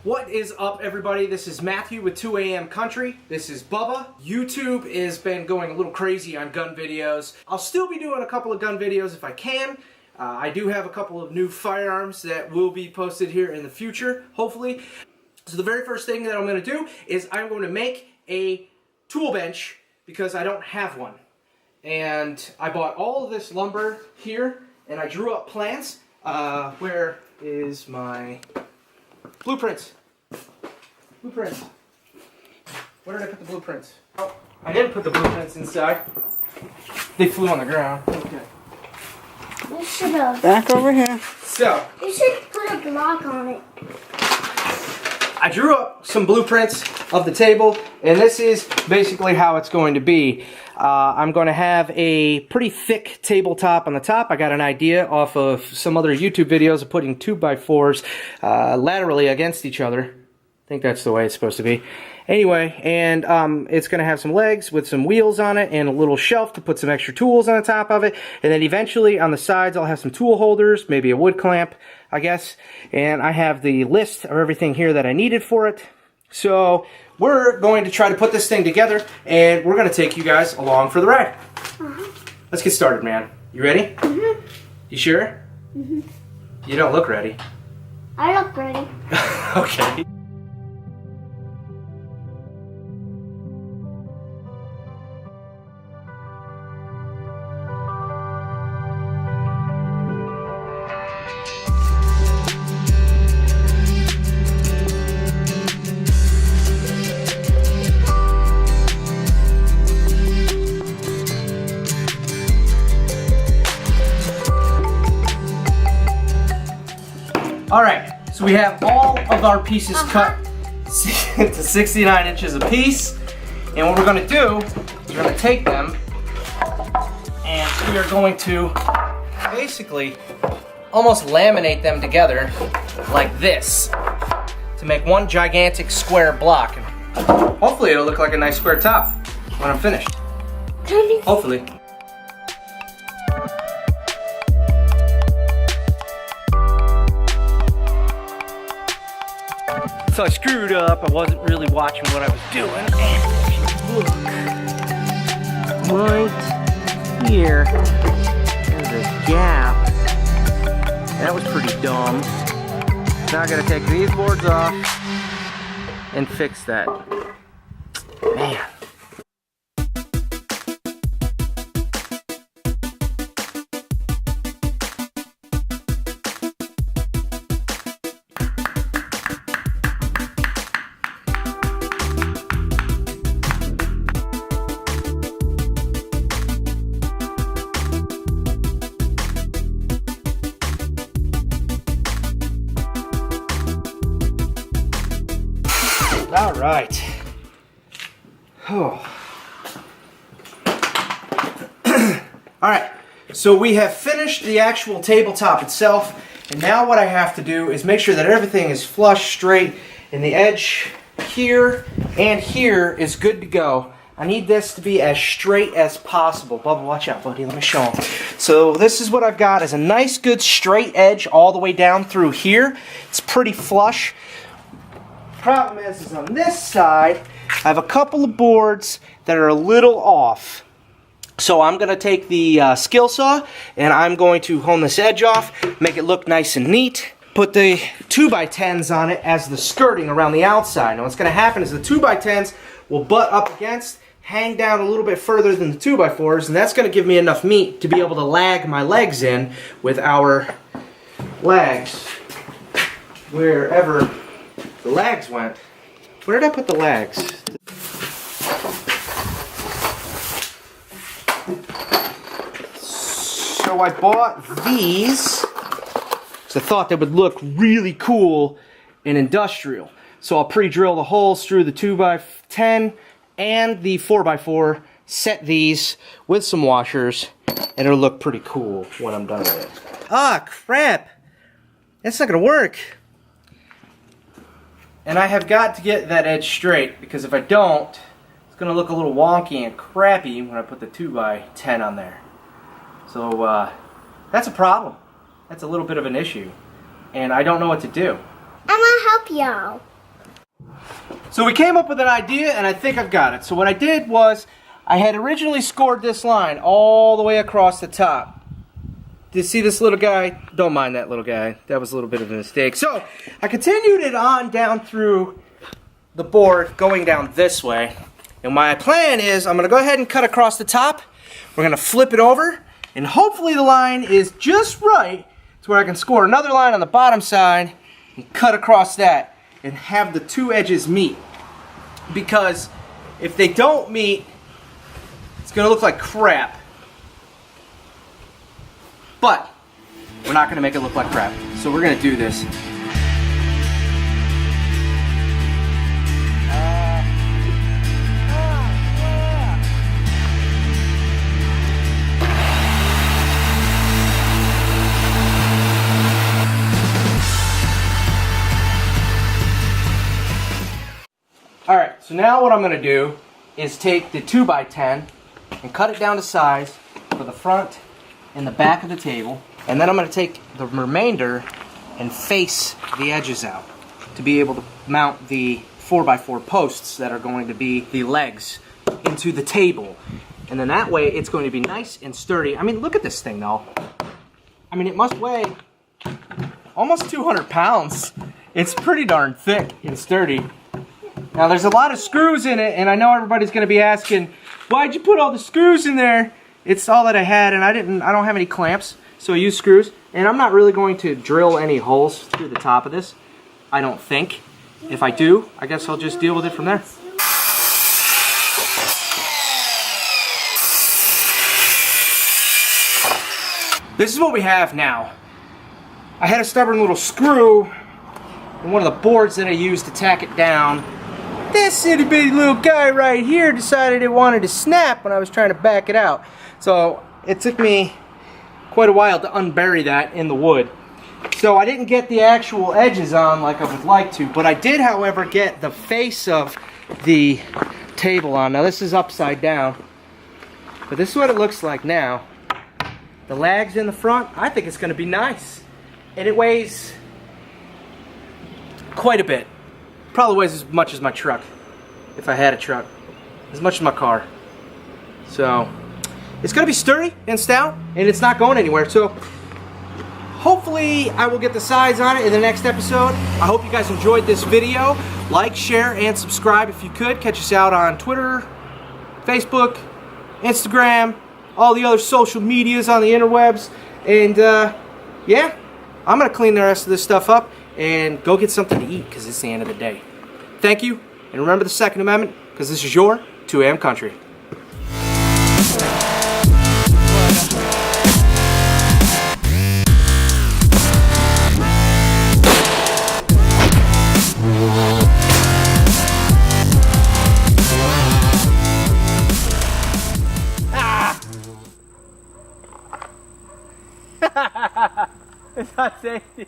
What is up, everybody? This is Matthew with 2 AM Country. This is Bubba. YouTube has been going a little crazy on gun videos. I'll still be doing a couple of gun videos if I can. I do have a couple of new firearms that will be posted here in the future, hopefully. So the very first thing that I'm going to do is I'm going to make a tool bench because I don't have one. And I bought all of this lumber here and I drew up plans. Where is my blueprints? Blueprints. Where did I put the blueprints? Oh, I didn't put the blueprints inside. They flew on the ground. Okay. You should have. Back over here. So. You should put a block on it. I drew up some blueprints of the table, and this is basically how it's going to be. I'm going to have a pretty thick tabletop on the top. I got an idea off of some other YouTube videos of putting 2x4s laterally against each other. I think that's the way it's supposed to be. Anyway, and it's going to have some legs with some wheels on it and a little shelf to put some extra tools on the top of it. And then eventually on the sides I'll have some tool holders, maybe a wood clamp, I guess. And I have the list of everything here that I needed for it. So we're going to try to put this thing together and we're going to take you guys along for the ride. Let's get started, man. You ready? You sure? You don't look ready. I look ready. Okay. Alright, so we have all of our pieces cut to 69 inches a piece. And what we're going to do is we're going to take them and we are going to basically almost laminate them together like this to make one gigantic square block. And hopefully it'll look like a nice square top when I'm finished. Hopefully. So I screwed up, I wasn't really watching what I was doing, and if you look, right here, there's a gap. That was pretty dumb. Now I gotta take these boards off and fix that. Man. All right. Oh. All right. So we have finished the actual tabletop itself, and now what I have to do is make sure that everything is flush, straight, and the edge here and here is good to go. I need this to be as straight as possible. Bubba, watch out, buddy. Let me show them. So this is what I've got is a nice, good, straight edge all the way down through here. It's pretty flush. Problem is on this side I have a couple of boards that are a little off, so I'm going to take the skill saw and I'm going to hone this edge off, make it look nice and neat, put the 2x10s on it as the skirting around the outside. Now what's going to happen is the 2x10s will butt up against, hang down a little bit further than the 2x4s, and that's going to give me enough meat to be able to lag my legs in with our lags wherever the lags went. Where did I put the lags? So I bought these because I thought they would look really cool and industrial. So I'll pre-drill the holes through the 2x10 and the 4x4, set these with some washers, and it'll look pretty cool when I'm done with it. Ah, crap! That's not gonna work. And I have got to get that edge straight, because if I don't, it's going to look a little wonky and crappy when I put the 2x10 on there. So that's a problem. That's a little bit of an issue. And I don't know what to do. I'm going to help y'all. So we came up with an idea, and I think I've got it. So what I did was, I had originally scored this line all the way across the top. Do you see this little guy? Don't mind that little guy. That was a little bit of a mistake. So I continued it on down through the board, going down this way. And my plan is, I'm going to go ahead and cut across the top. We're going to flip it over, and hopefully the line is just right to where I can score another line on the bottom side and cut across that and have the two edges meet. Because if they don't meet, it's going to look like crap. But we're not going to make it look like crap. So we're going to do this. Alright, so now what I'm going to do is take the 2x10 and cut it down to size for the front and the back of the table. And then I'm going to take the remainder and face the edges out to be able to mount the 4x4 posts that are going to be the legs into the table. And then that way it's going to be nice and sturdy. I mean, look at this thing though. I mean, it must weigh almost 200 pounds. It's pretty darn thick and sturdy. Now there's a lot of screws in it, and I know everybody's going to be asking, why'd you put all the screws in there? It's all that I had, and I don't have any clamps, so I use screws. And I'm not really going to drill any holes through the top of this, I don't think. If I do, I guess I'll just deal with it from there. This is what we have now. I had a stubborn little screw in one of the boards that I used to tack it down. This itty bitty little guy right here decided it wanted to snap when I was trying to back it out. So it took me quite a while to unbury that in the wood. So I didn't get the actual edges on like I would like to, but I did, however, get the face of the table on. Now this is upside down, but this is what it looks like now. The lags in the front, I think it's going to be nice. And it weighs quite a bit. Probably weighs as much as my truck, if I had a truck. As much as my car. So, it's going to be sturdy and stout, and it's not going anywhere. So, hopefully I will get the size on it in the next episode. I hope you guys enjoyed this video. Like, share, and subscribe if you could. Catch us out on Twitter, Facebook, Instagram, all the other social medias on the interwebs. And, yeah, I'm going to clean the rest of this stuff up and go get something to eat, because it's the end of the day. Thank you, and remember the Second Amendment, because this is your 2 AM country. It's not safety.